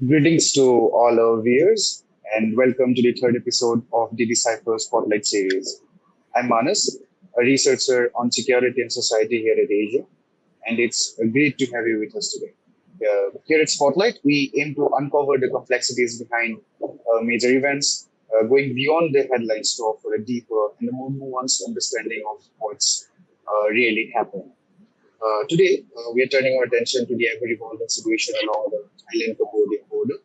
Greetings to all our viewers, and welcome to the third episode of the Decypher Spotlight series. I'm Manas, a researcher on security and society here at Asia, and it's great to have you with us today. Here at Spotlight, we aim to uncover the complexities behind major events, going beyond the headlines to offer a deeper and a more nuanced understanding of what's really happening. Today, we are turning our attention to the ever-evolving situation along the Thailand-Cambodia border,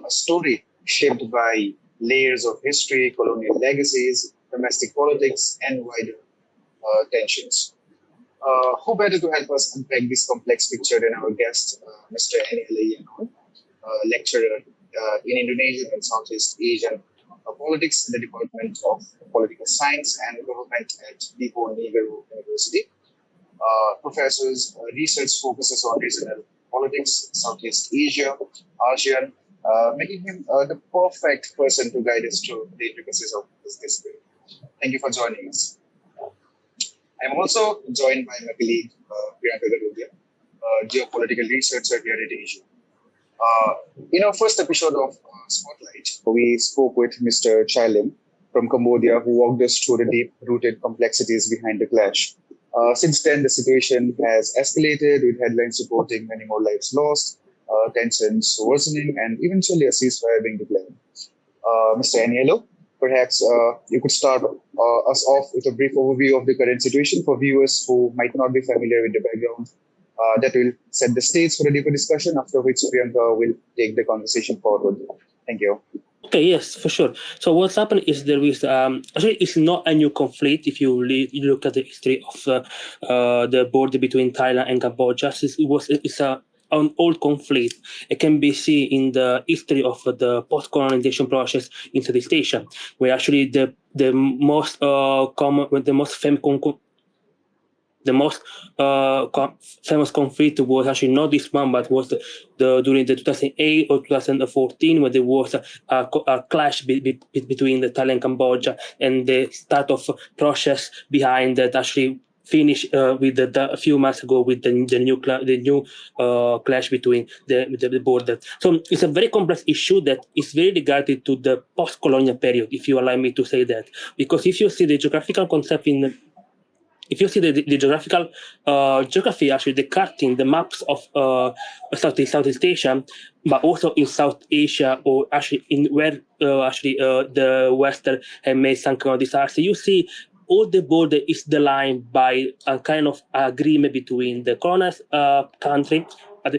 a story shaped by layers of history, colonial legacies, domestic politics, and wider tensions. Who better to help us unpack this complex picture than our guest, Mr. Aniello Iannone, lecturer in Indonesian and Southeast Asian politics in the Department of Political Science and Government at Diponegoro University. Professor's research focuses on regional politics, Southeast Asia, ASEAN, making him the perfect person to guide us through the intricacies of this discipline. Thank you for joining us. I'm also joined by my colleague, Priyanka Garudia, geopolitical researcher here at Asia. In our first episode of Spotlight, we spoke with Mr. Chai Lim from Cambodia, who walked us through the deep-rooted complexities behind the clash. Since then, the situation has escalated, with headlines reporting many more lives lost, tensions worsening, and eventually a ceasefire being declared. Mr. Aniello, perhaps you could start us off with a brief overview of the current situation for viewers who might not be familiar with the background. That will set the stage for a deeper discussion, after which Priyanka will take the conversation forward. Thank you. Okay, yes, for sure. So what's happened is there is actually it's not a new conflict. If you look at the history of the border between Thailand and Cambodia, it's an old conflict. It can be seen in the history of the post-colonization process in Southeast Asia, where actually the most common, the most famous conflict was actually not this one, but was during the 2008 or 2014, when there was a clash between the Thailand and Cambodia, and the start of process behind that actually finished with a few months ago with the new clash between the border. So it's a very complex issue that is very regarded to the post-colonial period, if you allow me to say that, because if you see the geographical concept if you see the geographical geography, actually the carting, the maps of Southeast Asia, but also in South Asia, or actually in where the Western have made some kind of disaster, you see all the border is aligned by a kind of agreement between the colonized country,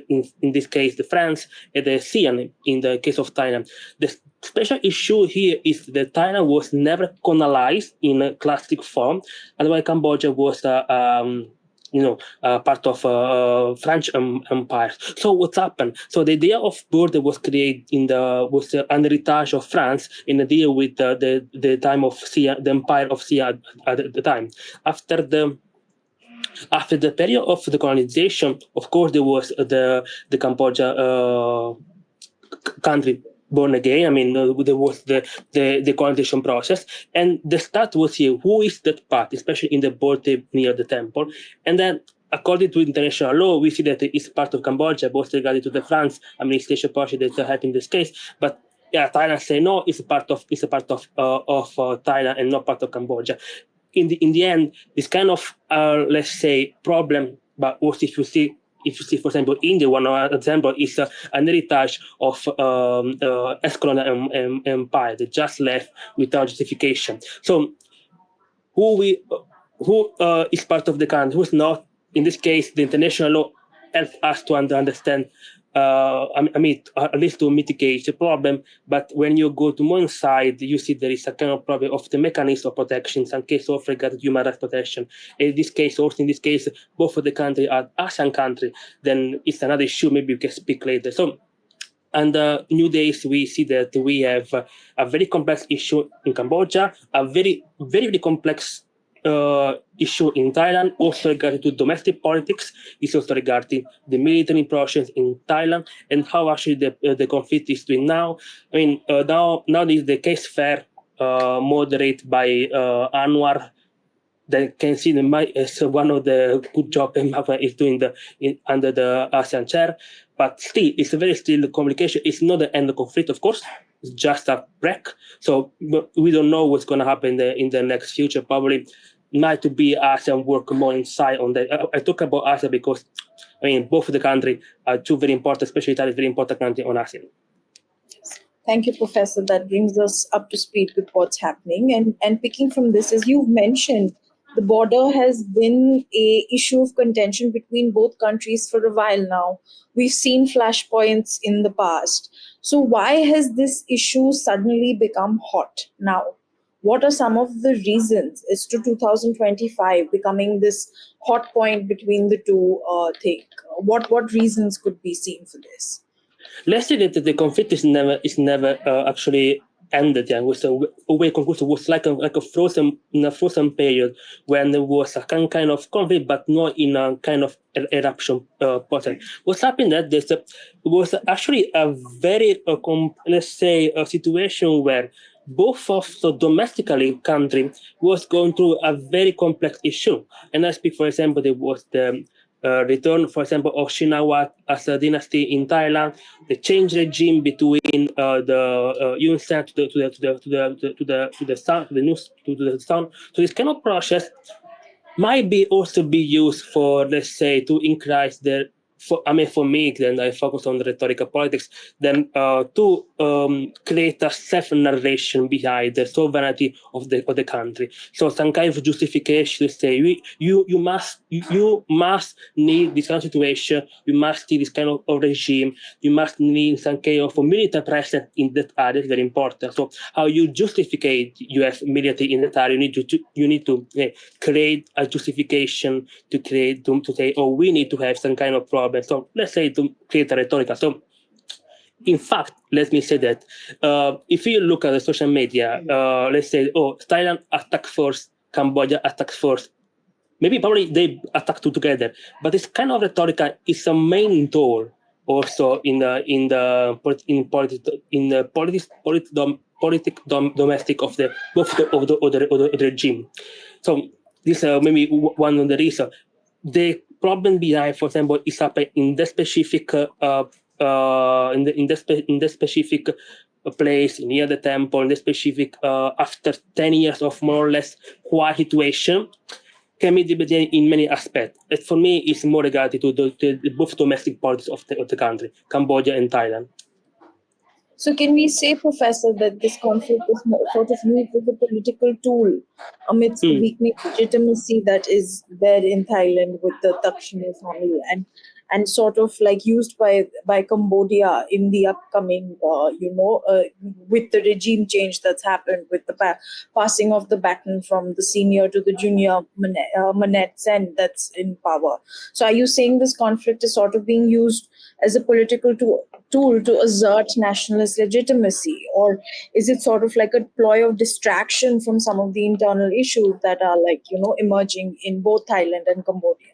in this case the France, and the ASEAN in the case of Thailand. The special issue here is that Thailand was never colonized in a classic form, and while Cambodia was part of French Empire. So what's happened? So the idea of border was created was an heritage of France in the deal with the time of the Empire of Siam at the time. After the period of the colonization, of course, there was the Cambodia country born again. I mean, there was the colonization process, and the start was here. Who is that part, especially in the border near the temple? And then, according to international law, we see that it's part of Cambodia, both regarding to the France administration project that helped in this case. But yeah, Thailand say no, it's a part of Thailand and not part of Cambodia. In the end, this kind of let's say problem, but also if you see, for example, India, one example is an heritage of ex-colonial empire that just left without justification. So who is part of the country, who's not? In this case, the international law helps us to understand, at least to mitigate the problem. But when you go to one side, you see there is a kind of problem of the mechanism of protection, in some cases of regard to human rights protection. In this case, both of the country are ASEAN country, then it's another issue, maybe we can speak later. So, and new days, we see that we have a very complex issue in Cambodia, a very, very, very complex issue in Thailand, also regarding to domestic politics. It's also regarding the military process in Thailand and how actually the conflict is doing now. I mean, now is the case fair moderated by Anwar that can see as one of the good job Mbappe is doing under the ASEAN chair. But still, it's a very still communication. It's not the end of the conflict, of course. It's just a break. So we don't know what's going to happen in the next future. Probably might to be ASEAN work more inside on that. I talk about ASEAN because both of the countries are two very important, especially Italy is very important country on ASEAN. Thank you, Professor. That brings us up to speed with what's happening. And picking from this, as you've mentioned, the border has been a issue of contention between both countries for a while now. We've seen flashpoints in the past. So why has this issue suddenly become hot now? What are some of the reasons as to 2025 becoming this hot point between the two things? What reasons could be seen for this? Let's say that the conflict is never actually ended. Yeah, with a way conclusion was like a frozen period when there was a kind of conflict, but not in a kind of eruption pattern. What's happened that there was actually a very let's say a situation where both of the domestically country was going through a very complex issue. And I speak, for example, there was the return, for example, of Shinawatra as a dynasty in Thailand, the change regime between the Yun San to the sun, to the sun. So this kind of process might be also be used for, let's say, to increase the. For me, then I focus on the rhetorical politics. Then to create a self-narration behind the sovereignty of the country. So some kind of justification to say you must need this kind of situation. You must need this kind of regime. You must need some kind of military presence in that area. Is very important. So how you justify you have military in that area? You need to create a justification to say, oh, we need to have some kind of problem. So let's say to create a rhetorical. So in fact, let me say that if you look at the social media, let's say, oh, Thailand attack first, Cambodia attack first. Maybe probably they attack two together, but this kind of rhetorical is a main tool also in the domestic of the regime. So this maybe one of the reasons. The problem behind, for example, is happening in the specific specific place near the temple, in the specific after 10 years of more or less quiet situation, can be debated in many aspects. But for me, it's more regarding to the both domestic politics of the country, Cambodia and Thailand. So can we say, Professor, that this conflict is sort of used as a political tool amidst the weakening legitimacy that is there in Thailand with the Takshine family and sort of like used by Cambodia in the upcoming, with the regime change that's happened with the passing of the baton from the senior to the junior Manette Sen that's in power. So are you saying this conflict is sort of being used as a political tool to assert nationalist legitimacy, or is it sort of like a ploy of distraction from some of the internal issues that are emerging in both Thailand and Cambodia?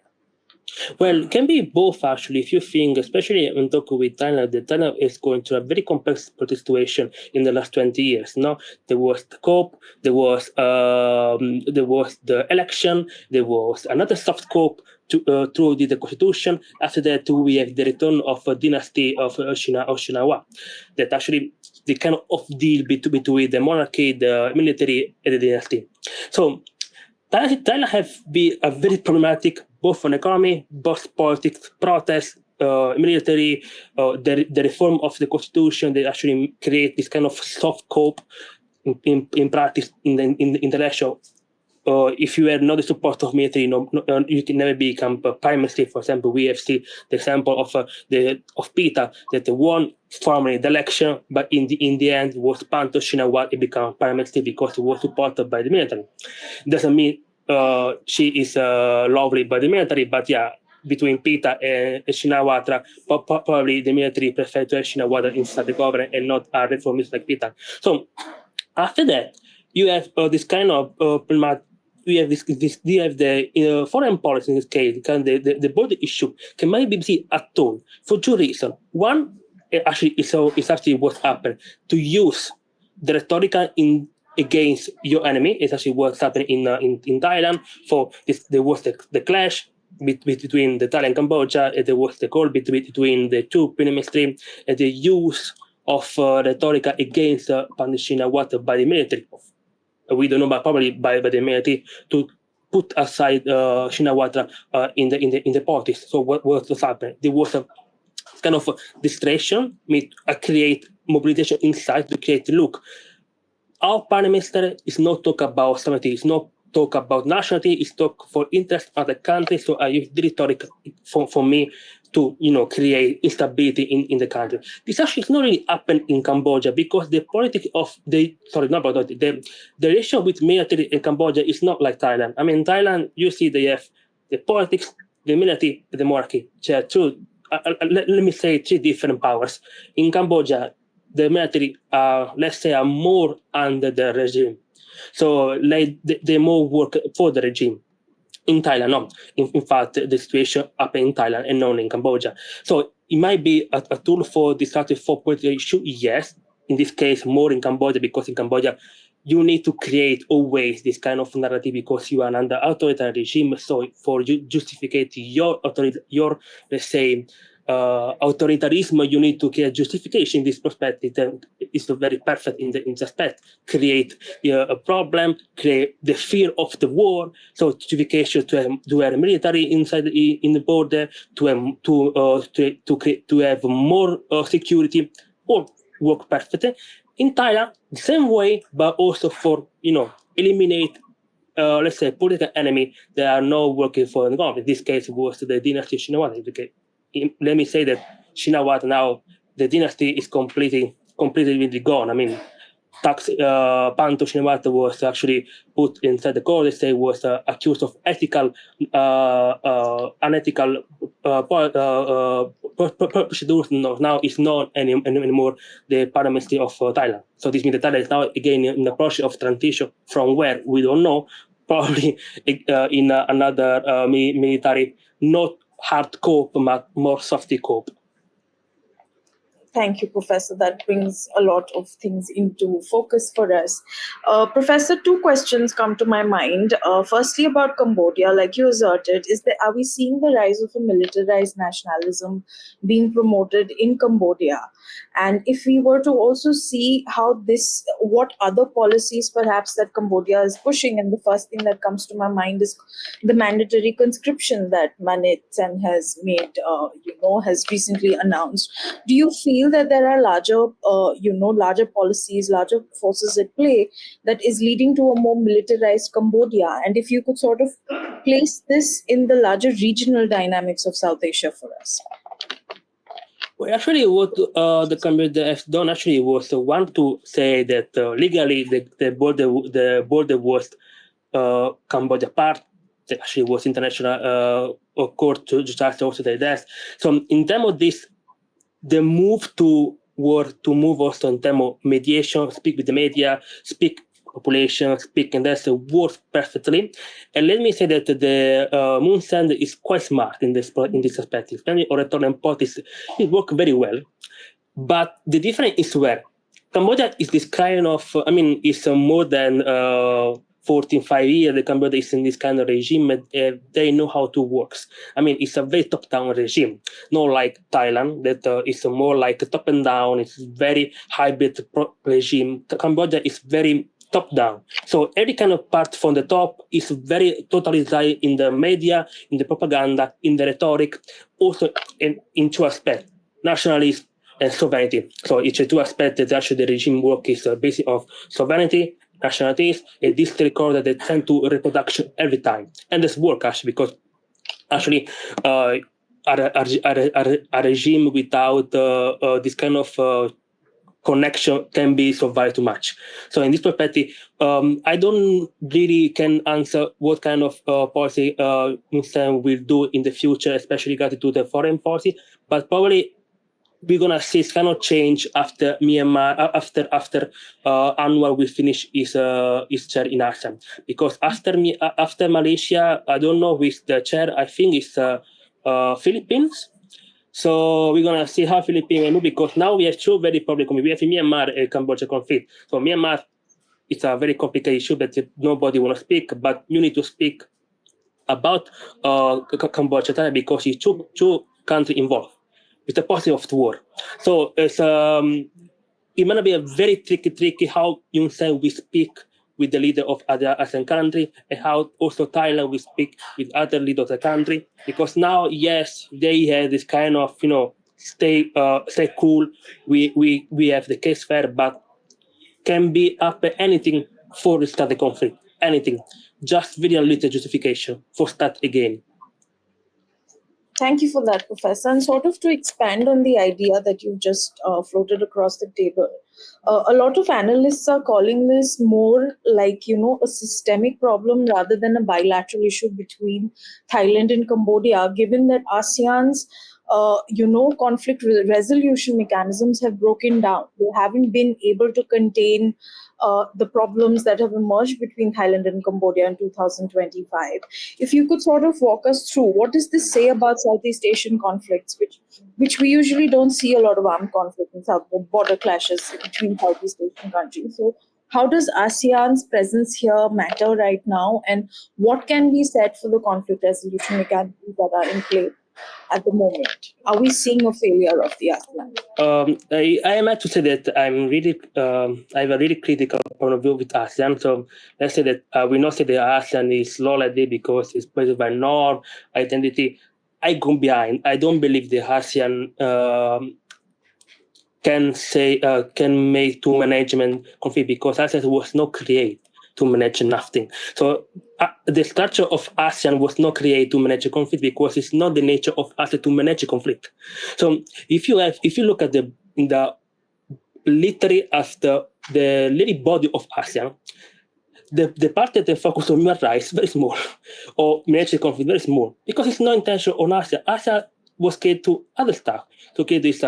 Well, it can be both actually. If you think, especially when talking with Thailand, that Thailand is going through a very complex political situation in the last 20 years. No, there was the COP, there was the election, there was another soft COP through the constitution. After that, we have the return of a dynasty of Shinawatra, that actually the kind of deal between the monarchy, the military, and the dynasty. So Thailand have been a very problematic both on economy, both politics, protests, military, the reform of the constitution. They actually create this kind of soft cope in practice in the international. If you are not the support of military, you can never become prime minister. For example, we have seen the example of Pita that won formally the election, but in the end was Panto Shinawatra become prime minister because he was supported by the military. Doesn't mean she is lovely by the military, but yeah, between Pita and Shinawatra, probably the military prefer to have Shinawatra inside the government and not a reformist like Pita. So after that, you have this kind of you have the foreign policy in this case, the border issue can maybe be a tool for two reasons. One, actually, is actually what happened to use the rhetoric in against your enemy. It's actually what's happening in Thailand. For this, there was the clash between the Thailand and Cambodia. There was the call between the two ministries, and the use of rhetoric against punishing water by the military. We don't know, but probably by the military to put aside Shinawatra in the politics. So what was happening? There was a kind of distraction, create mobilization inside to create look. Our prime minister is not talk about sovereignty, it's not talk about nationality, it's talk for interest of the country. So I use the rhetoric for me to create instability in the country. This actually is not really happened in Cambodia because the politics of the relation with military in Cambodia is not like Thailand. I mean, Thailand, you see they have the politics, the military, the monarchy. Let me say three different powers. In Cambodia, the military let's say, are more under the regime. So they more work for the regime. In Thailand, no. In fact, the situation happened in Thailand and not in Cambodia. So it might be a tool for discussion for political issue, yes. In this case, more in Cambodia, because in Cambodia, you need to create always this kind of narrative because you are under authoritarian regime. So for you justify your let's say, authoritarianism, you need to create justification in this perspective. It's very perfect in the aspect. Create a problem, create the fear of the war. So justification to have military inside in the border, to have more security, or work perfectly. In Thailand, the same way, but also for eliminate let's say political enemy that are not working for the government. In this case, it was the dynasty Shinawatra. Let me say that Shinawatra now, the dynasty is completely gone. I mean, Panto Shinawatra was actually put inside the court. They say was accused of unethical procedures. Now is not anymore the Prime Minister of Thailand. So this means that Thailand is now again in the process of transition from where we don't know, probably in another military, not hard cope, but more softy cope. Thank you, Professor. That brings a lot of things into focus for us. Professor, two questions come to my mind. Firstly, about Cambodia, like you asserted, are we seeing the rise of a militarized nationalism being promoted in Cambodia? And if we were to also see what other policies perhaps that Cambodia is pushing, and the first thing that comes to my mind is the mandatory conscription that Manet Sen has made, has recently announced. Do you feel that there are larger policies, larger forces at play that is leading to a more militarized Cambodia? And if you could sort of place this in the larger regional dynamics of South Asia for us. Well, actually, what the Cambodia has done actually was want to say that legally the border was Cambodia part. That actually was international court to justice also that. So in terms of this, the move to move also in terms of mediation, speak with the media, speak population, speak, and that's works perfectly. And let me say that the Moon Sand is quite smart in this aspect. Especially oratory and politics, it work very well. But the difference is where Cambodia is this kind of, it's more than 5 years, the Cambodia is in this kind of regime, they know how to work. It's a very top-down regime, not like Thailand, that is more like a top and down, it's very hybrid regime. Cambodia is very top-down. So every kind of part from the top is very totalized in the media, in the propaganda, in the rhetoric, also in two aspects, nationalism and sovereignty. So it's a two aspects that actually the regime work is based on sovereignty, nationalities, and this record that they tend to reproduction every time. And this work actually because actually a regime without this kind of connection can be survived too much. So in this perspective, I don't really can answer what kind of policy Muslim will do in the future, especially regarding to the foreign policy, but probably we're gonna see this kind of change after Myanmar, after Anwar will finish his chair in ASEAN. Because after Malaysia, I don't know which the chair. I think it's Philippines. So we're gonna see how Philippines will move because now we have two very public. We have Myanmar and Cambodia conflict. So Myanmar it's a very complicated issue that nobody want to speak, but you need to speak about Cambodia because it's two countries involved with the possibility of the war. So it's it might be a very tricky how you say we speak with the leader of other ASEAN country and how also Thailand will speak with other leaders of the country, because now, yes, they have this kind of, stay cool. We have the case fair, but can be up anything for the start the conflict, anything, just very little justification for start again. Thank you for that, Professor. And sort of to expand on the idea that you just floated across the table, a lot of analysts are calling this more like, a systemic problem rather than a bilateral issue between Thailand and Cambodia, given that ASEAN's conflict resolution mechanisms have broken down. They haven't been able to contain the problems that have emerged between Thailand and Cambodia in 2025. If you could sort of walk us through, what does this say about Southeast Asian conflicts, which we usually don't see a lot of armed conflict in border clashes between Southeast Asian countries. So how does ASEAN's presence here matter right now, and what can be said for the conflict resolution mechanisms that are in play at the moment? Are we seeing a failure of the ASEAN? I am have to say that I have a really critical point of view with ASEAN. So let's say that we not say that ASEAN is low like this because it's based by norm, identity. I go behind. I don't believe the ASEAN can make to management conflict, because ASEAN was not created to manage nothing. So the structure of ASEAN was not created to manage a conflict, because it's not the nature of ASEAN to manage a conflict. So if you look at the literally as the little body of ASEAN, the part that they focus on human rights very small, or manage a conflict very small, because it's not intention on ASEAN. ASEAN was created to other stuff, to create this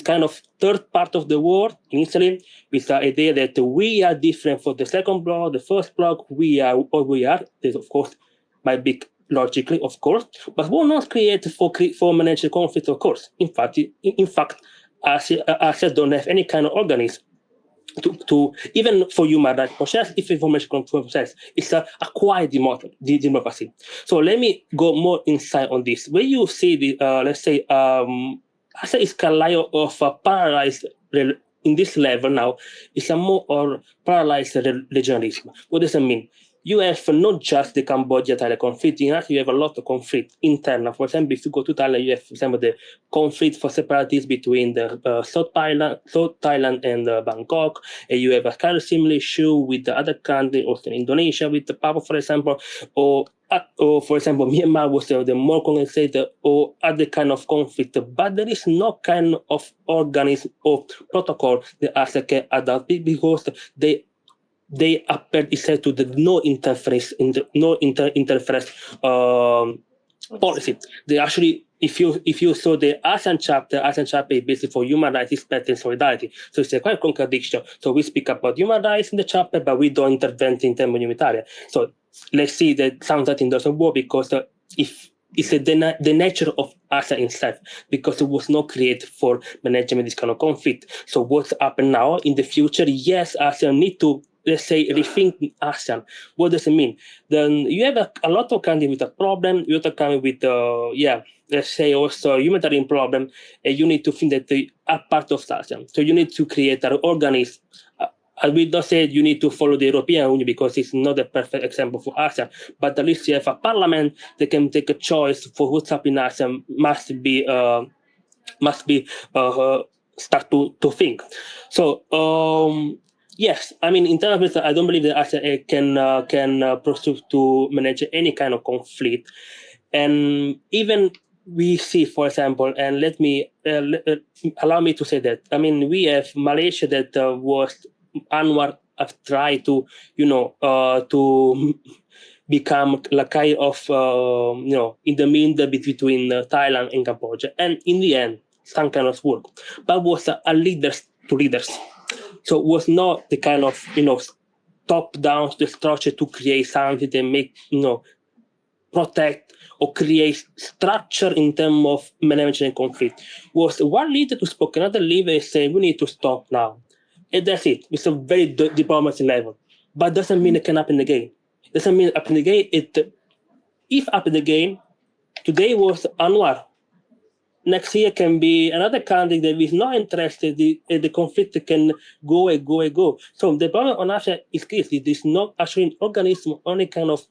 kind of third part of the world initially, with the idea that we are different from the second block, the first block, we are what we are. This, of course, might be logically, of course, but we're not created for managing conflict, of course. In fact, ASEAN don't have any kind of organism to even for human rights process, if information control process, it's a quiet democracy. So let me go more inside on this. When you see the let's say ASEAN is kind of a paralyzed in this level now, it's a more or paralyzed regionalism. What does it mean? You have not just the Cambodia-Thailand conflict. In fact, you have a lot of conflict internal. For example, if you go to Thailand, you have, for example, the conflict for separatists between the South Thailand and Bangkok. And you have a kind of similar issue with the other country, also in Indonesia, with the Papua, for example, or for example, Myanmar was the more concentrated or other kind of conflict. But there is no kind of organism or protocol that ASEAN can adopt, because they appear to the no interference policy. They actually, if you saw the ASEAN chapter is basically for human rights, respect, and solidarity. So it's a quite contradiction. So we speak about human rights in the chapter, but we don't intervene in terms of humanitarian. So let's see that something doesn't work, because if it's the nature of ASEAN itself, because it was not created for management this kind of conflict. So what's happened now in the future? Yes, ASEAN need to, let's say, rethink ASEAN. What does it mean? Then you have a lot of countries with a problem. You have a country with, let's say, also humanitarian problem, and you need to think that they are part of ASEAN. So you need to create an organism. I will not say you need to follow the European Union, because it's not a perfect example for ASEAN, but at least you have a parliament that can take a choice for what's happening in ASEAN, must be start to think. So, yes, I mean, in terms of, I don't believe that ASEAN can pursue to manage any kind of conflict. And even we see, for example, and let me allow me to say that, I mean, we have Malaysia that was Anwar have tried to, to become like kind of, in the middle between Thailand and Cambodia. And in the end, some kind of work, but was a leaders to leaders. So it was not the kind of, top-down structure to create something that make, protect or create structure in terms of management conflict. Was one leader to spoke, another leader is saying, we need to stop now. And that's it. It's a very diplomacy level. but doesn't mean it can happen again. Doesn't mean happen again. If happen again, today was Anwar. Next year can be another country that is not interested. The conflict can go and go and go. So the problem on ASEAN is clear. It is not actually an organism, only kind of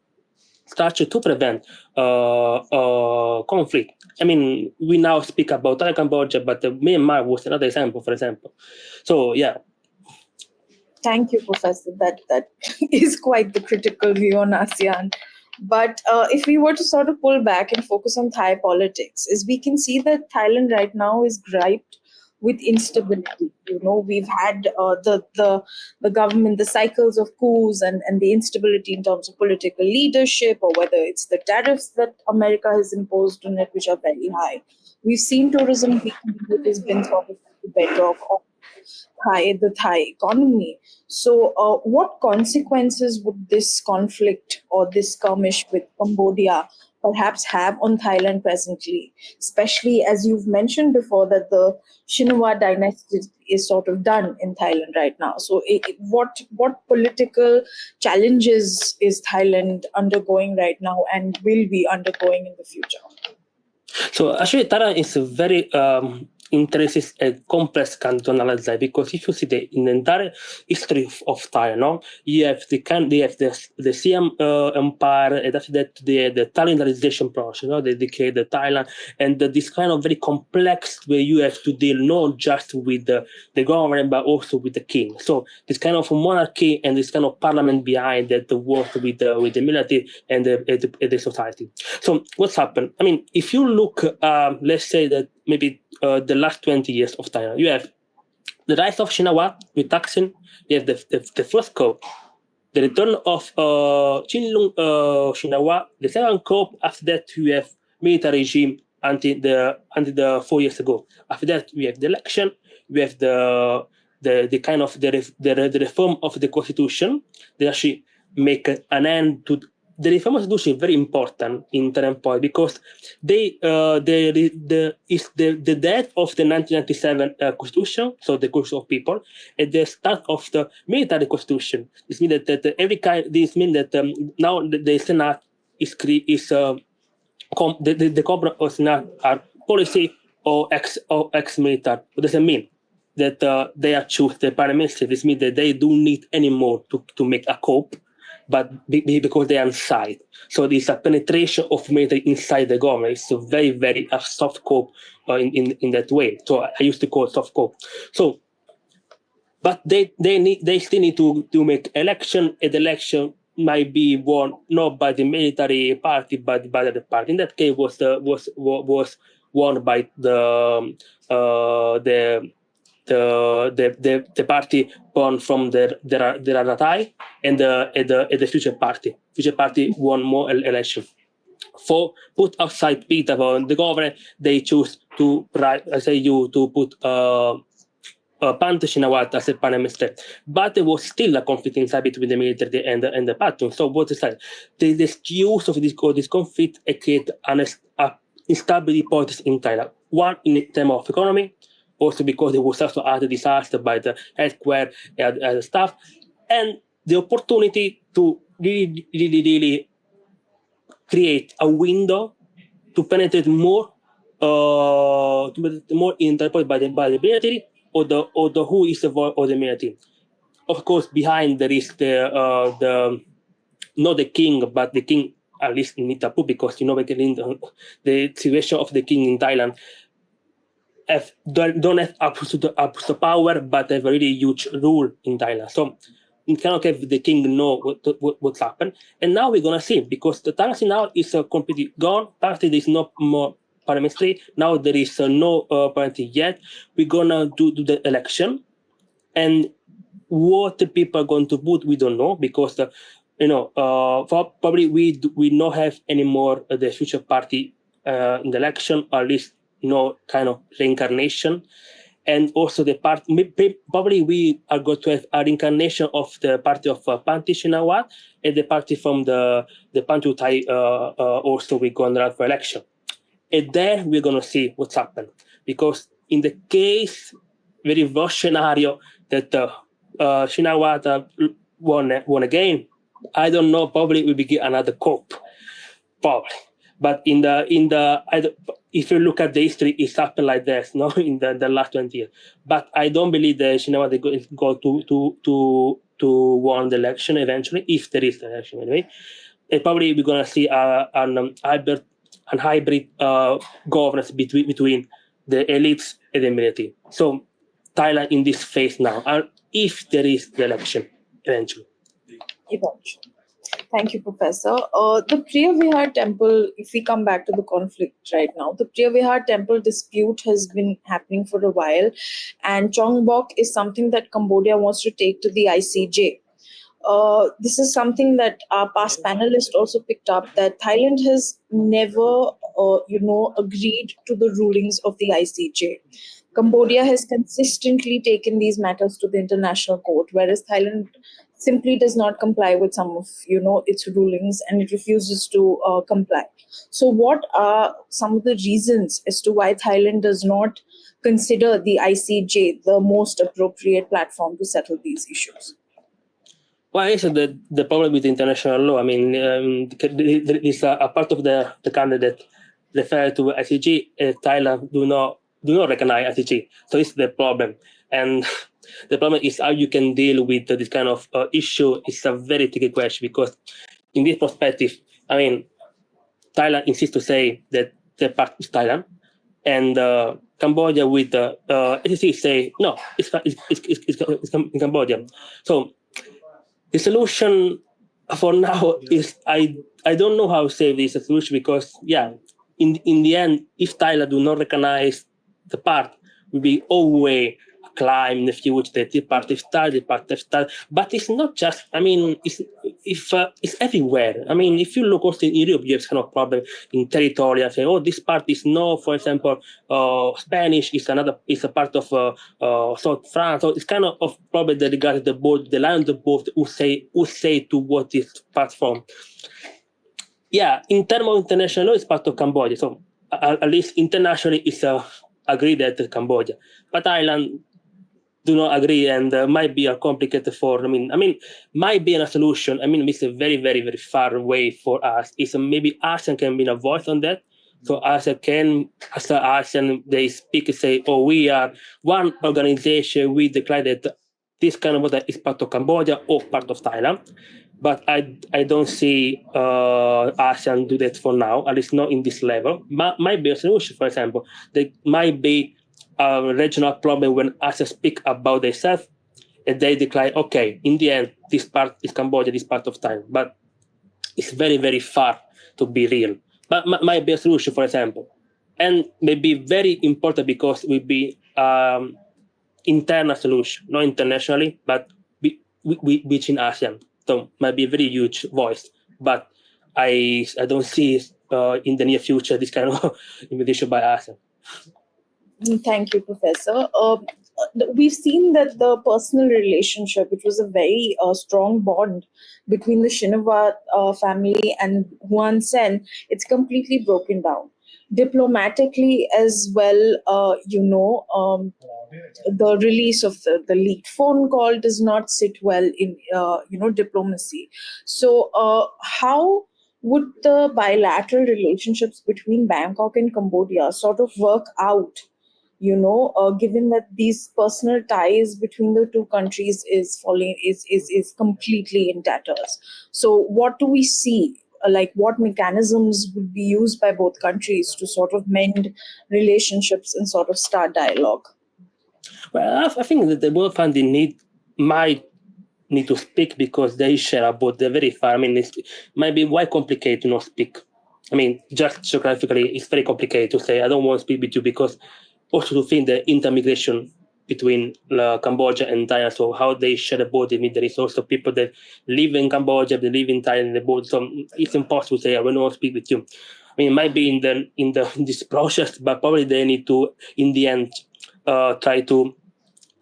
structure to prevent conflict. I mean, we now speak about Thailand-Cambodia, but Myanmar was another example, for example. So, yeah. Thank you, Professor. That is quite the critical view on ASEAN. But if we were to sort of pull back and focus on Thai politics, is we can see that Thailand right now is griped with instability. We've had the government, the cycles of coups and the instability in terms of political leadership, or whether it's the tariffs that America has imposed on it, which are very high. We've seen tourism weakening, which has been sort of the bedrock of the Thai economy. So, what consequences would this conflict or this skirmish with Cambodia perhaps have on Thailand presently, especially as you've mentioned before that the Shinawatra dynasty is sort of done in Thailand right now. So, what political challenges is Thailand undergoing right now and will be undergoing in the future? So actually, Thailand is a very interesting and complex country to analyze, because if you see in the entire history of Thailand, you have the Siam Empire, and after that the Thailandization process, they declared the Thailand, and this kind of very complex where you have to deal not just with the government but also with the king. So this kind of monarchy and this kind of parliament behind that work with the military and the society. So what's happened? I mean, if you look, let's say that maybe the last 20 years of Thailand, you have the rise of Shinawatra with Thaksin, you have the first coup, the return of Chinlung Shinawatra, the second coup. After that, you have military regime until the 4 years ago. After that, we have the election, we have the kind of the reform of the constitution. They actually make an end to the reform of the constitution is very important in Thailand point, because the death of the 1997 constitution, so the constitution of people, and the start of the military constitution. This means that every kind. This means that now the Senate is the Congress of Senate are policy or ex-military. What does it mean? That they are choose the prime minister. This means that they don't need anymore to make a coup, but because they are inside. So there's a penetration of military inside the government. It's a very, very soft coup in that way. So I used to call it soft coup. So, but they still need to make election, and the election might be won not by the military party, but by the party. In that case, was won by the party born from the Ratai and the Future Party. Future Party won more election. For put outside Peter on the government, they choose to put Panta Shinawatra as a prime minister. But there was still a conflict inside between the military and the party. So what is that? The use of this conflict create an instability politics in Thailand. One in terms of economy, also because there was also other disaster by the earthquake and stuff, and the opportunity to really create a window to penetrate more in the by the military or the who is the voice of the military. Of course, behind there is the not the king, but the king at least in Itapu, because the situation of the king in Thailand don't have absolute power, but have a really huge rule in Thailand. So you cannot have the king know what's happened. And now we're going to see, because the Thailand now is completely gone. Thailand there is no more parliamentary. Now there is no parliamentary yet. We're going to do the election. And what the people are going to vote, we don't know, because probably we not have anymore the future party in the election, or at least no kind of reincarnation. And also the party, probably we are going to have a reincarnation of the party of Panti Shinawatra, and the party from the Pantu Thai also we're going to run for election. And then we're going to see what's happened. Because in the case, very worst scenario that Shinawatra won again, I don't know. Probably we will get another cup, probably. But if you look at the history, it's happened like this, no, in the last 20 years. But I don't believe that Shinawatra they go to won the election eventually, if there is an election anyway. And probably we're gonna see an hybrid governance between the elites and the military. So Thailand in this phase now, and if there is the election eventually. Eventually. Thank you, Professor. The Priya Vihar temple, if we come back to the conflict right now, the Priya Vihar temple dispute has been happening for a while, and Chongbok is something that Cambodia wants to take to the ICJ. This is something that our past panelist also picked up, that Thailand has never, agreed to the rulings of the ICJ. Cambodia has consistently taken these matters to the international court, whereas Thailand simply does not comply with some of its rulings, and it refuses to comply. So, what are some of the reasons as to why Thailand does not consider the ICJ the most appropriate platform to settle these issues? Well, I said that the problem with international law, I mean, there is a part of the country that refer to ICJ. Thailand do not recognize ICJ, so it's the problem. And the problem is how you can deal with this kind of issue. It's a very tricky question, because in this perspective, I mean, Thailand insists to say that the part is Thailand, and Cambodia with the ICJ say no, it's Cambodia. So the solution for now is I don't know how to say this solution, because in the end, if Thailand do not recognize the part, will be always a climb in the future that the part is Thai. But it's not just. I mean, it's everywhere. I mean, if you look also in Europe, you have kind of problem in territory. And say, oh, this part is no, for example, Spanish is a part of South France. So it's kind of problem that regards the board, the line of the board, who say to what is part from. Yeah, in terms of international law, it's part of Cambodia. So at least internationally, it's agreed that Cambodia, but Thailand do not agree, and might be a complicated for. I mean, might be a solution. I mean, it's a very, very, very far away for us. It's maybe ASEAN can be a voice on that. So ASEAN can, as ASEAN, they speak and say, "Oh, we are one organization. We declare that this kind of water is part of Cambodia or part of Thailand." But I don't see ASEAN do that for now, at least not in this level. Might be a solution, for example. There might be a regional problem when ASEAN speak about themselves, and they declare, okay, in the end, this part is Cambodia, this part of Thailand. But it's very, very far to be real. But might be a solution, for example. And maybe very important, because it will be internal solution, not internationally, but within ASEAN. So might be a very huge voice, but I don't see in the near future this kind of invitation by ASEAN. Thank you, Professor. We've seen that the personal relationship, which was a very strong bond between the Shinawatra family and Hun Sen, it's completely broken down. Diplomatically as well, the release of the leaked phone call does not sit well in diplomacy. So how would the bilateral relationships between Bangkok and Cambodia sort of work out, given that these personal ties between the two countries is completely in tatters? So what do we see? Like, what mechanisms would be used by both countries to sort of mend relationships and sort of start dialogue? Well, I think that the both countries might need to speak, because they share about the very far. I mean, it might be quite complicated to not speak. I mean, just geographically, it's very complicated to say, I don't want to speak with you, because also to think the intermigration between Cambodia and Thailand, so how they share the border. I mean, there is also people that live in Cambodia, they live in Thailand, the border. So it's impossible to say, I will not speak with you. I mean, it might be in this process, but probably they need to, in the end, try to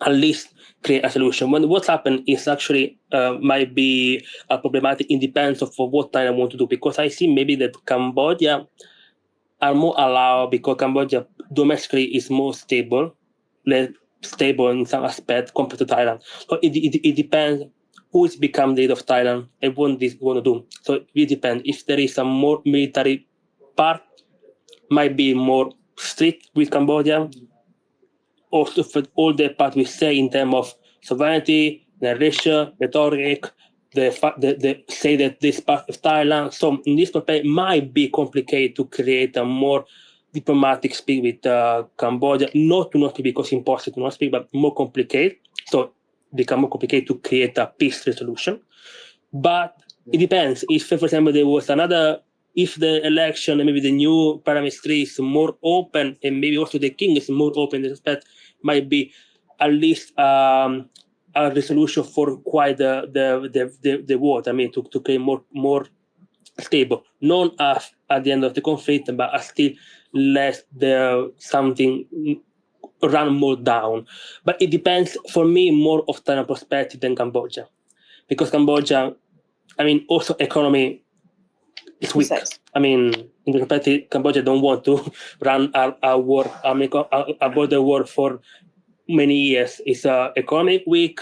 at least create a solution. When what's happened is actually might be problematic in depends of what Thailand want to do, because I see maybe that Cambodia are more allowed, because Cambodia domestically is more stable in some aspect compared to Thailand. So it depends who is become the leader of Thailand and what this want to do. So it really depends. If there is a more military part, might be more strict with Cambodia. Also, for all the part we say in terms of sovereignty, narration, rhetoric, the say that this part of Thailand. So in this perspective, might be complicated to create a more diplomatic speak with Cambodia. Not to not speak because it's impossible to not speak, but more complicated. So become more complicated to create a peace resolution. But it depends. If, for example, there was another, if the election and maybe the new prime minister is more open, and maybe also the king is more open in this respect, might be at least a resolution for quite the war. I mean, to create more stable, not at the end of the conflict, but still less the something run more down. But it depends for me more of Thailand perspective than Cambodia, because Cambodia, I mean, also economy is weak. Precise. I mean, in the perspective, Cambodia don't want to run a war, a border war for many years. It's economic weak.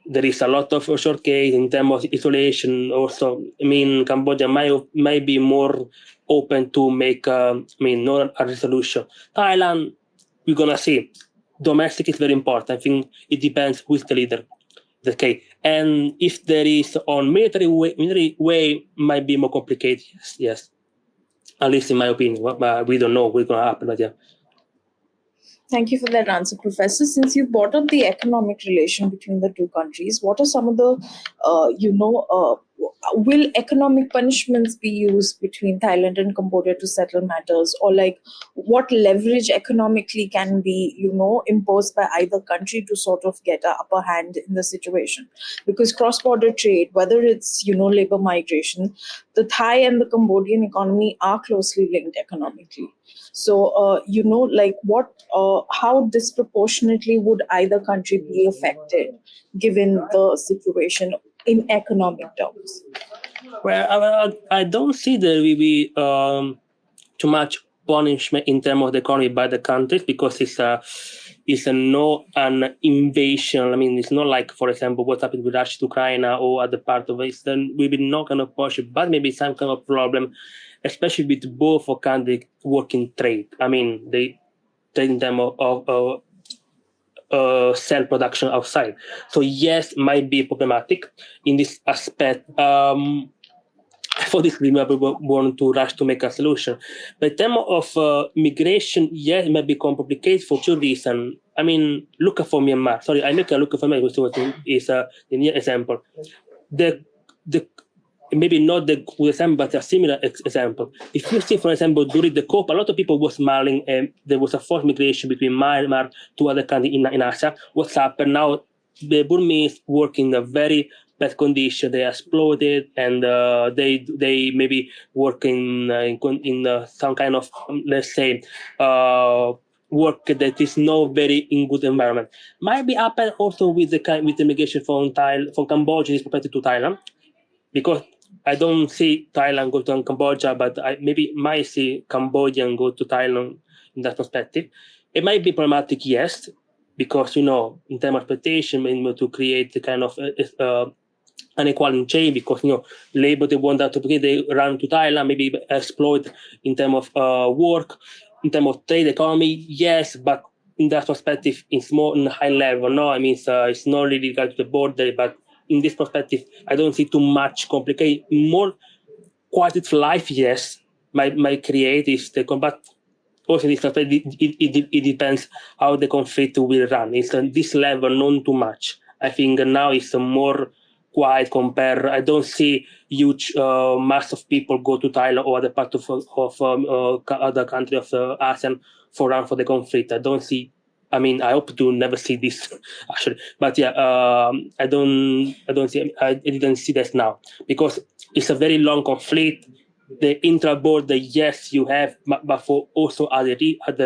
There is a lot of shortcase in terms of isolation. Also, I mean, Cambodia might be more open to make, not a resolution. Thailand, we're gonna see. Domestic is very important. I think it depends who is the leader. Okay, and if there is on military way might be more complicated. Yes. At least in my opinion. But we don't know what's gonna happen. But yeah. Thank you for that answer, Professor. Since you brought up the economic relation between the two countries, what are some of the, will economic punishments be used between Thailand and Cambodia to settle matters? Or like what leverage economically can be, imposed by either country to sort of get an upper hand in the situation? Because cross-border trade, whether it's, labor migration, the Thai and the Cambodian economy are closely linked economically. So, how disproportionately would either country be affected given the situation in economic terms? Well, I don't see there will be too much punishment in terms of the economy by the countries, because it's not an invasion. I mean, it's not like, for example, what happened with Russia to Ukraine or other part of Eastern. We will not kind of push it, but maybe some kind of problem, especially with both countries working trade. I mean, they trade in terms of cell production outside. So yes, might be problematic in this aspect. For this reason, we want to rush to make a solution. But in terms of migration, yes, it might become complicated for two reasons. I mean, look for Myanmar. Sorry, I make a look for Myanmar, which is the near example. The maybe not the good example, but a similar example. If you see, for example, during the COP, a lot of people were smiling, and there was a forced migration between Myanmar to other countries in Asia. What's happened now? The Burmese work in a very bad condition. They exploded, and they maybe work in some kind of, let's say, work that is not very in good environment. Might be happen also with the migration from Cambodia is compared to Thailand, because I don't see Thailand go to Cambodia, but I maybe might see Cambodian go to Thailand in that perspective. It might be problematic, yes, because, in terms of expectation, to create the kind of unequal chain, because, labor, they want that to begin, they run to Thailand, maybe exploit in terms of work, in terms of trade, economy, yes, but in that perspective, it's more in high level, no? I mean, it's not really regard to the border, but in this perspective, I don't see too much complicated. More quality of life, yes, might create is the combat. Also, in this perspective, it depends how the conflict will run. It's on this level, not too much. I think now it's more quiet compared. I don't see huge mass of people go to Thailand or other part of other country of ASEAN for run for the conflict. I don't see. I mean, I hope to never see this actually, but yeah, I didn't see this now, because it's a very long conflict. The intra-border, yes, you have, but for also other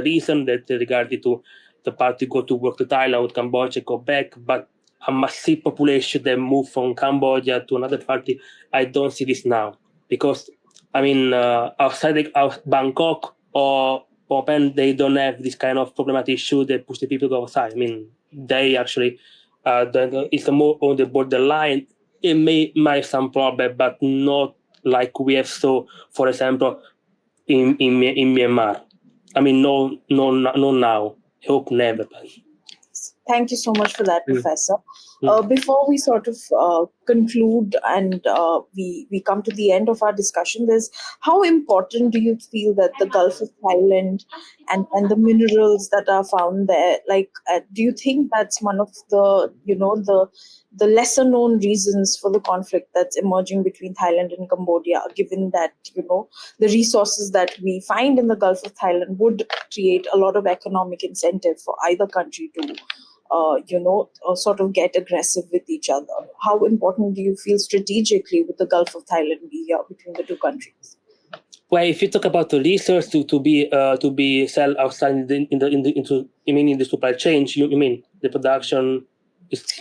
reason that regarding to the party go to work to Thailand or Cambodia, go back, but a massive population that move from Cambodia to another party, I don't see this now, because I mean, outside of Bangkok or Phnom, they don't have this kind of problematic issue that push the people to go outside. I mean, they actually, it's more on the borderline. it might some problem, but not like we have so, for example, in Myanmar. I mean, no now. I hope never. Thank you so much for that, Professor. Mm. Before we sort of conclude and we come to the end of our discussion, there's how important do you feel that the Gulf of Thailand and the minerals that are found there, like, do you think that's one of the, the lesser known reasons for the conflict that's emerging between Thailand and Cambodia, given that, the resources that we find in the Gulf of Thailand would create a lot of economic incentive for either country to sort of get aggressive with each other? How important do you feel strategically with the Gulf of Thailand be here between the two countries? Well, if you talk about the research to be sell outside in the supply chain, you mean the production?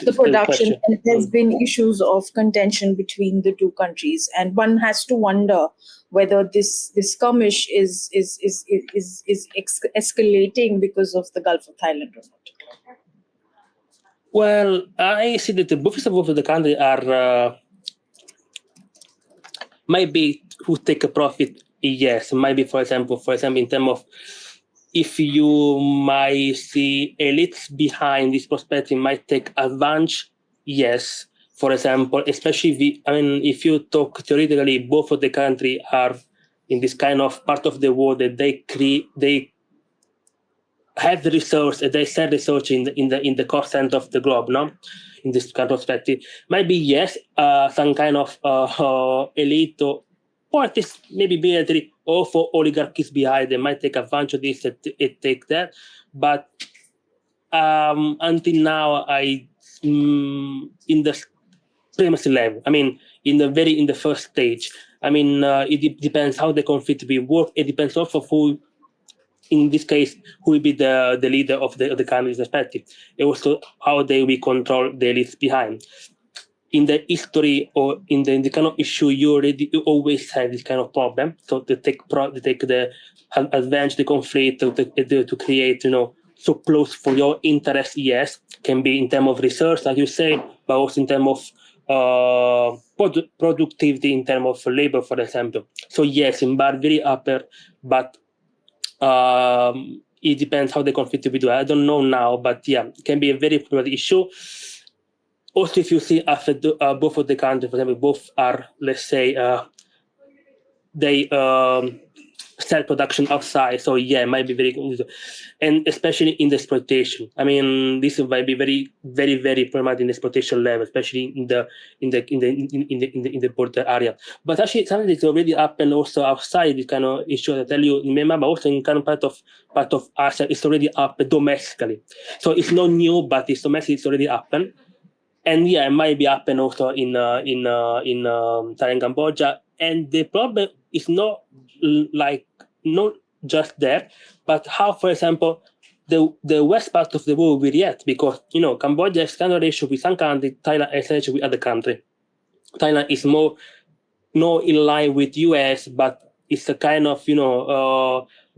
The production, and there's been issues of contention between the two countries, and one has to wonder whether this skirmish is escalating because of the Gulf of Thailand or not. Well, I see that both of the countries are maybe who take a profit. Yes, maybe for example, in terms of if you might see elites behind this perspective might take advantage. Yes, for example, especially if you talk theoretically, both of the countries are in this kind of part of the world that they have the resource, they sell research in the core center of the globe, no? In this kind of perspective, maybe yes, some kind of elite or politics, maybe military, or for oligarchies behind, they might take advantage of this and take that. But until now, in the primacy level, in the first stage, it depends how the conflict will work. It depends also who, in this case, who will be the leader of the country's perspective, and also how they will control the elites behind. In the history or in the kind of issue, you always have this kind of problem. So to take the advantage the conflict to create, so close for your interest. Yes, can be in terms of research, like you say, but also in terms of productivity, in terms of labor, for example. So yes, in bar very upper, but it depends how the conflict will do. I don't know now, but yeah, it can be a very problematic issue. Also, if you see after both of the countries, for example, both are, let's say, they sell production outside. So yeah, it might be very good, and especially in the exploitation. This might be very, very, very problematic in the exploitation level, especially in the border area. But actually, something that's already happened also outside this kind of issue. I tell you, in Myanmar, but also in kind of part of ASEAN, it's already up domestically. So it's not new, but it's domestic. It's already happened. And yeah, it might be happen also in Thailand-Cambodia. And the problem is not just there, but how, for example, the west part of the world will react, because Cambodia has kind of relationship with some country, Thailand has relationship with other country. Thailand is more in line with US, but it's a kind of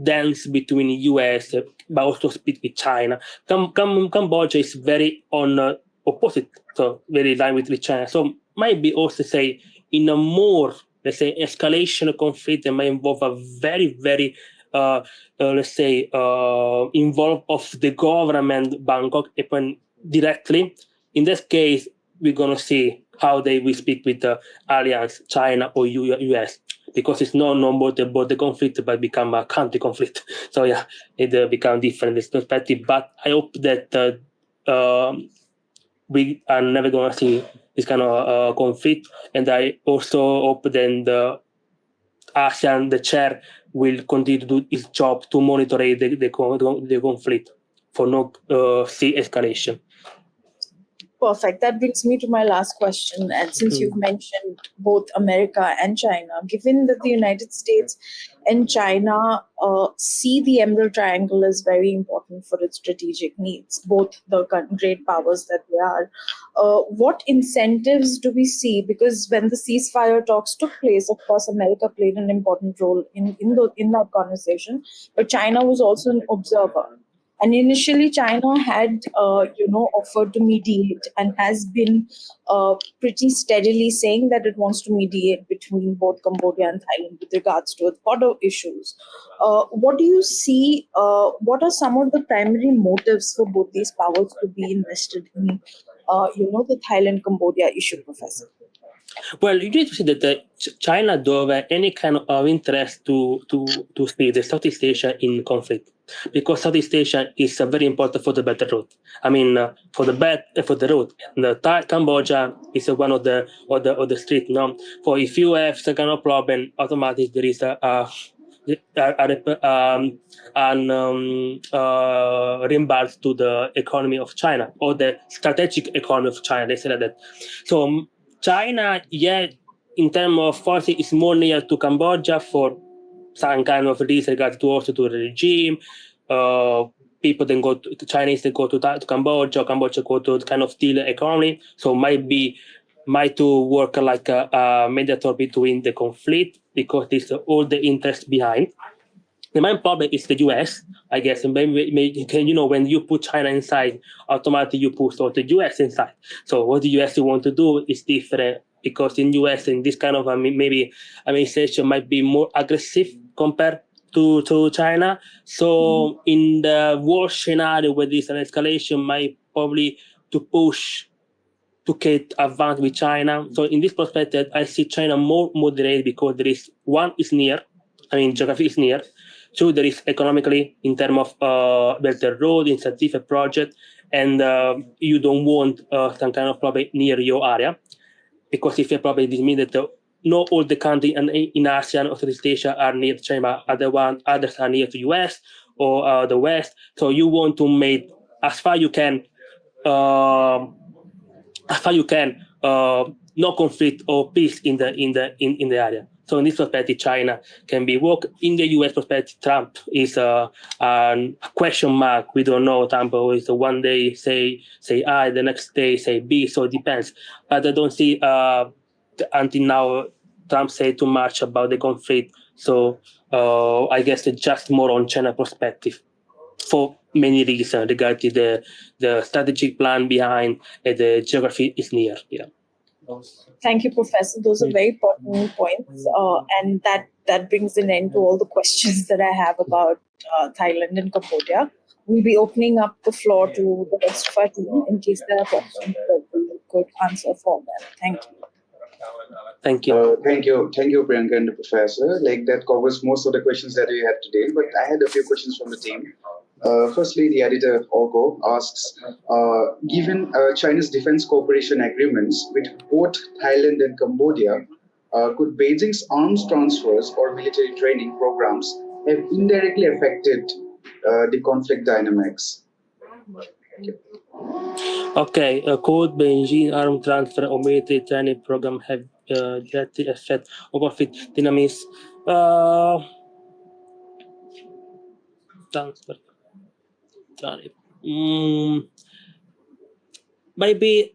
dance between US, but also speak with China. Cambodia is very on opposite, so very in line with China. So might be also say in a more, let's say, escalation conflict that might involve a very, very let's say involve of the government Bangkok even directly. In this case, we're gonna see how they will speak with the alliance, China or US, because it's no more the border conflict, but become a country conflict. So yeah, it become different this perspective. But I hope that we are never going to see this kind of conflict. And I also hope then the ASEAN, the chair, will continue to do its job to monitor the conflict for no sea escalation. Perfect. That brings me to my last question. And since you've mentioned both America and China, given that the United States and China see the Emerald Triangle as very important for its strategic needs, both the great powers that they are, what incentives do we see? Because when the ceasefire talks took place, of course, America played an important role in that conversation, but China was also an observer. And initially, China had, offered to mediate and has been pretty steadily saying that it wants to mediate between both Cambodia and Thailand with regards to its border issues. What do you see? What are some of the primary motives for both these powers to be invested in, the Thailand-Cambodia issue, Professor? Well, you need to see that China don't have any kind of interest to see the Southeast Asia in conflict, because Southeast Asia is very important for the Belt and Road. I mean, for the Belt and for the road. The Cambodia is one of the street. No, for if you have some kind of problem, automatically there is reimburse to the economy of China, or the strategic economy of China. They say that. So China, in terms of forces, is more near to Cambodia for some kind of disregard to also to the regime. People then go to Chinese, they go to Cambodia, Cambodia go to kind of steal the economy. So might to work like a mediator between the conflict, because there's all the interest behind. The main problem is the US, I guess. And maybe when you put China inside, automatically you put the US inside. So what the US want to do is different, because in US, in this kind of maybe administration might be more aggressive compared to China. So in the worst scenario, where there's an escalation, might probably to push to get advanced with China. So in this perspective, I see China more moderate, because there is one is near, geography is near. Two, there is economically in terms of Belt and Road, incentive project, and you don't want some kind of problem near your area, because if you problem, this means that not all the countries in ASEAN or Southeast Asia are near to China. Others are near to US or the West. So you want to make as far you can. No conflict or peace in the area. So in this perspective, China can be work. In the US perspective, Trump is a question mark. We don't know. Trump is one day say I, the next day say B. So it depends. But I don't see until now Trump say too much about the conflict. So I guess it's just more on China perspective, for many reasons regarding the strategic plan behind, and the geography is near. Yeah. Thank you, Professor. Those are very important points, and that brings an end to all the questions that I have about Thailand and Cambodia. We'll be opening up the floor to the rest of our team in case there are questions that we could answer for them. Thank you. Thank you. Thank you, Priyanka and the professor. Like, that covers most of the questions that we had today, but I had a few questions from the team. Firstly, the editor, Orgo, asks, given China's defense cooperation agreements with both Thailand and Cambodia, could Beijing's arms transfers or military training programs have indirectly affected the conflict dynamics? Okay, could Beijing arm transfer or military training program have directly effect on conflict dynamics? Transfer. Maybe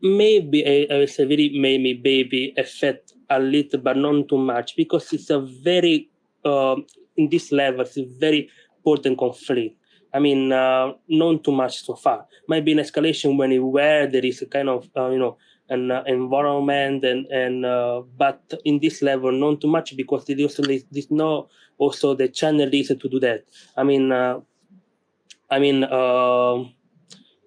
I would say maybe affect a little, but not too much, because it's a very in this level, it's a very important conflict. Not too much so far. Might be an escalation where there is a kind of an environment, and but in this level, not too much, because there's no also the channel reason to do that.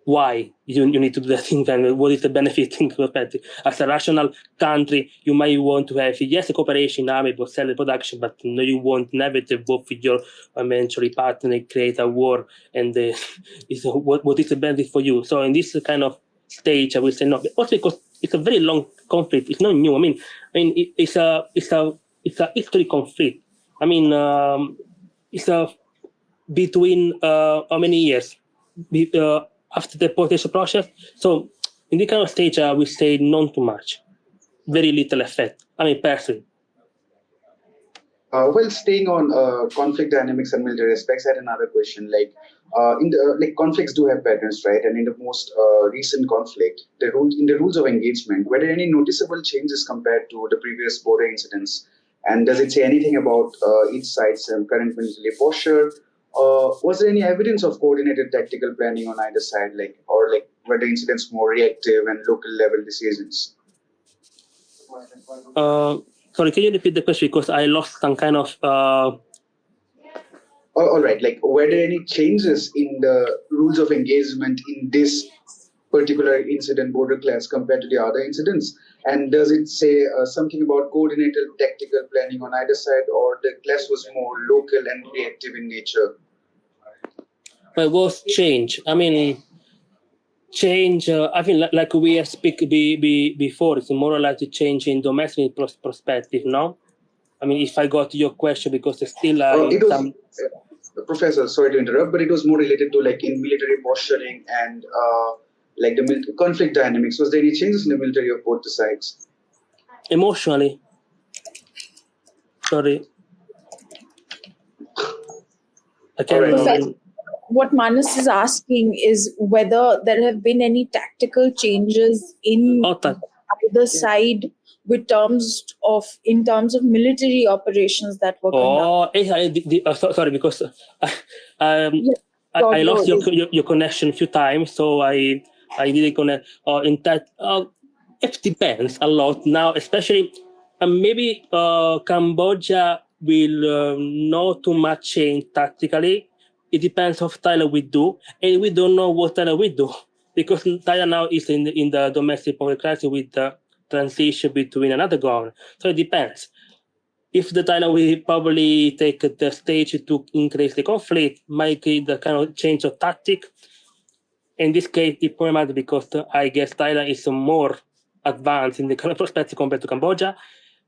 Why you need to do that thing, and what is the benefit in perspective? As a rational country, you might want to have, yes, a cooperation in army, but sell the production, but no, you want never to both with your eventually partner create a war, and what is the benefit for you? So in this kind of stage, I will say no. Also because it's a very long conflict. It's not new. It's a history conflict. It's a between how many years? After the potential process. So in this kind of stage, I would say not too much, very little effect. Personally. Well, staying on conflict dynamics and military aspects, I had another question. Conflicts do have patterns, right? And in the most recent conflict, in the rules of engagement, were there any noticeable changes compared to the previous border incidents? And does it say anything about each side's current military posture, was there any evidence of coordinated tactical planning on either side, or were the incidents more reactive and local level decisions? Sorry, can you repeat the question because I lost some kind of. All right, were there any changes in the rules of engagement in this particular incident, border clash, compared to the other incidents? And does it say something about coordinated tactical planning on either side, or the clash was more local and reactive in nature? Well, was change. I mean, change. I think like we have speak before, it's more or less a change in domestic perspective. No, I mean, if I got your question, because there's still it was, Professor, sorry to interrupt, but it was more related to in military posturing and the conflict dynamics. Was there any changes in the military of both the sides? Emotionally. Sorry. I can't. What Manas is asking is whether there have been any tactical changes in either side in terms of military operations that were conducted. Sorry, because I lost your connection a few times, so I didn't connect. In that, it depends a lot now, especially maybe Cambodia will not too much change tactically. It depends of Thailand we do, and we don't know what Thailand will do because Thailand now is in the domestic political crisis with the transition between another government. So it depends. If the Thailand will probably take the stage to increase the conflict, might be the kind of change of tactic. In this case, it matters because I guess Thailand is more advanced in the kind of perspective compared to Cambodia.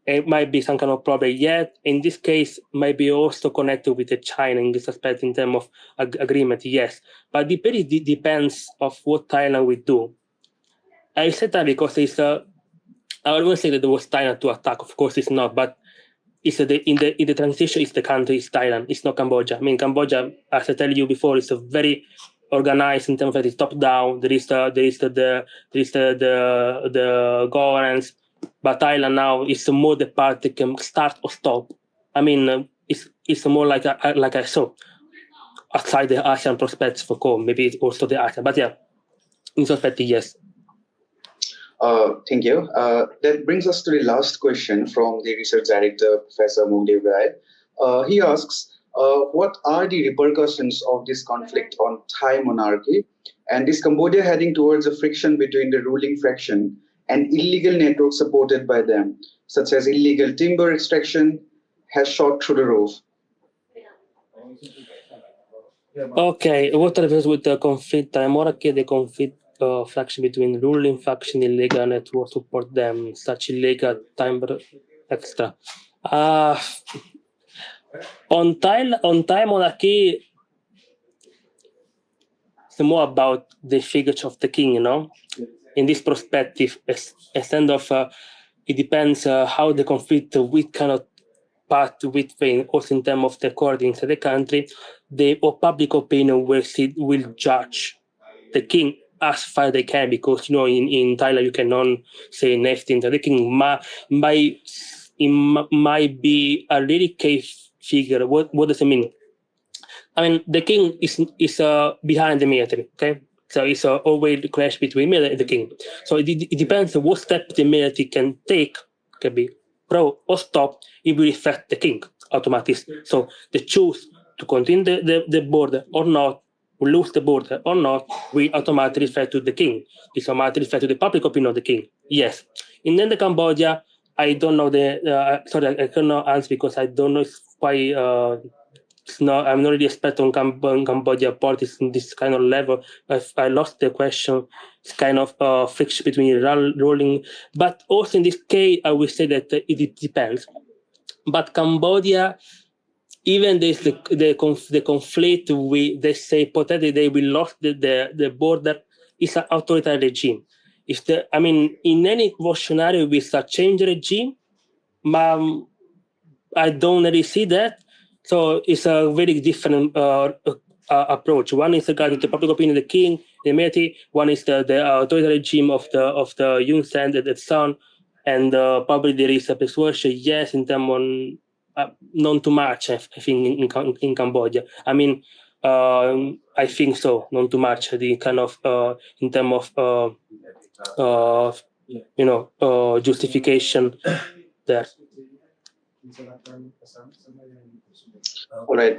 It might be some kind of problem yet. In this case, might be also connected with China in this aspect in terms of agreement, yes. But it really depends of what Thailand will do. I said that because it's I wouldn't say that there was Thailand to attack. Of course, it's not. But it's in the transition, it's the country, it's Thailand. It's not Cambodia. I mean, Cambodia, as I tell you before, is a very organized in terms of it's top down. There is the governance. But Thailand now is more the part that can start or stop. I mean, it's more like I saw outside the ASEAN prospects for core. Maybe it's also the ASEAN. But yeah, in perspective, yes. Thank you. That brings us to the last question from the research director, Professor Mugdev Rai. He asks, what are the repercussions of this conflict on Thai monarchy? And is Cambodia heading towards a friction between the ruling faction and illegal networks supported by them, such as illegal timber extraction, has shot through the roof? Okay, what happens with the conflict? Monarchy, the conflict faction between ruling faction and illegal network support them, such illegal timber extra. On Thai monarchy, it's more about the figure of the king, in this perspective, instead of it depends how the conflict with cannot path with pain, also in terms of the court inside the country, the public opinion will judge the king as far as they can, because in Thailand you cannot say anything to the king. Might be a really case figure. What does it mean? I mean, the king is behind the military, okay? So it's always the clash between military and the king. So it depends on what step the military can take, can be pro or stop, it will affect the king automatically. So they choose to continue the border or not, will lose the border or not, will automatically affect to the king. It's automatically affect to the public opinion of the king. Yes. And then the Cambodia, I don't know sorry, I cannot answer because I don't know if quite I'm not really expert on Cambodia politics in this kind of level. I lost the question. It's kind of friction between ruling, but also in this case, I will say that it depends. But Cambodia, even there's the conflict with, they say potentially they will lose the border, is an authoritarian regime. In any scenario with a change regime, I don't really see that. So it's a very different approach. One is regarding the public opinion of the king, the military. One is the authoritarian regime of the Yun Sen, the son, and probably there is a persuasion, yes, in terms on known too much, I think, in Cambodia. I mean, I think so, known too much, the kind of, in terms of, justification there. All right,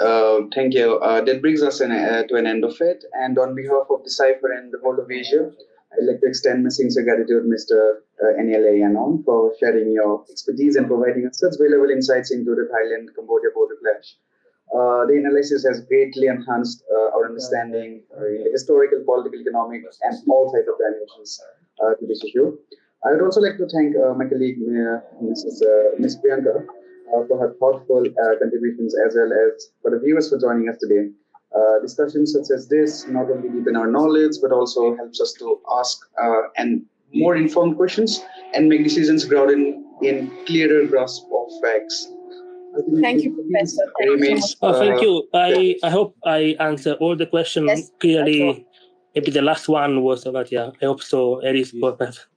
thank you. That brings us to an end of it. And on behalf of Decypher and the whole of Asia, I'd like to extend my sincere gratitude, Mr. Aniello Iannone, for sharing your expertise and providing us such valuable insights into the Thailand-Cambodia border clash. The analysis has greatly enhanced our understanding in the historical, political, economic, and all types of dimensions to this issue. I would also like to thank my colleague, Ms. Priyanka, for her thoughtful contributions, as well as for the viewers for joining us today. Discussions such as this not only deepen our knowledge, but also helps us to ask and more informed questions and make decisions grounded in clearer grasp of facts. Thank you, Professor. Thank you so much. Thank you. I hope I answered all the questions clearly. Maybe the last one was about, I hope so. It is perfect.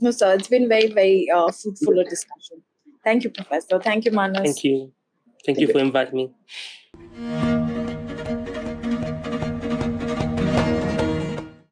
No, sir, it's been very, very fruitful a discussion. Thank you, Professor. Thank you, Manas. Thank you. Thank you for inviting me.